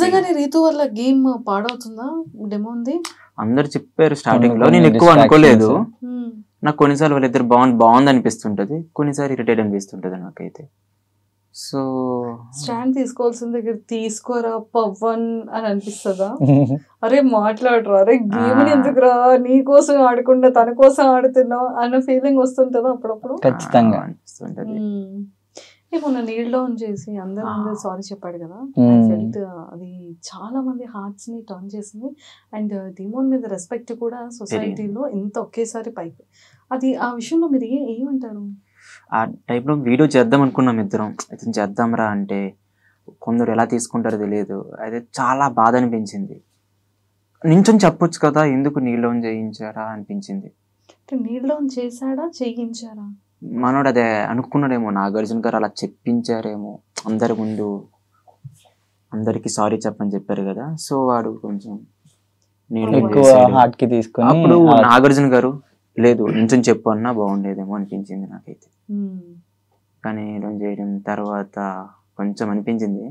నిజంగానే రీతు వల్ల game పాడవుతుందా? Demo ఉంది. అందరు చెప్పారు స్టార్టింగ్ లో, నేను ఎక్కువ అనుకోలేదు. నాకు కొన్నిసార్లు వాళ్ళిద్దరు బాగుంది అనిపిస్తుంటది, కొన్నిసార్లు ఇరిటేట్ అనిపిస్తుంటది నాకైతే. సో స్టాండ్ తీసుకోవాల్సిన దగ్గర తీసుకోరా పవన్ అని అనిపిస్తుందా? అరే మాట్లాడరా, అరే గేమ్ ఎందుకురా, నీ కోసం ఆడకుండా తన కోసం ఆడుతున్నావు అన్న ఫీలింగ్ వస్తుంటదా అప్పుడప్పుడు? ఖచ్చితంగా అనిపిస్తుంటది. మొన్న నీల్ డౌన్ చేసి అందరి ముందు సారీ చెప్పాడు కదా, ఫెల్ట్ అది చాలా మంది హార్ట్స్ ని టర్న్ చేసింది. అండ్ డిమోన్ మీద రెస్పెక్ట్ కూడా సొసైటీలో ఎంత ఒకేసారి పైకి, అది ఆ విషయంలో మీరు ఏమంటారు? ఆ టైప్లో వీడియో చేద్దాం అనుకున్నాం ఇద్దరం, అయితే చేద్దాంరా అంటే కొందరు ఎలా తీసుకుంటారో తెలియదు. అయితే చాలా బాధ అనిపించింది. నించొని చెప్పొచ్చు కదా, ఎందుకు నీల్ డౌన్ చేయించారా అనిపించింది. నీల్ డౌన్ చేశాడా చేయించారా? మనోడు అదే అనుకున్నాడేమో, నాగార్జున గారు అలా చెప్పించారేమో అందరి ముందు, అందరికి సారీ చెప్పని చెప్పారు కదా. సో వాడు కొంచెం అప్పుడు నాగార్జున గారు లేదు నించొని చెప్పు అన్నా బాగుండేదేమో అనిపించింది నాకైతే. కానీ ఇలా చేయడం తర్వాత కొంచెం అనిపించింది,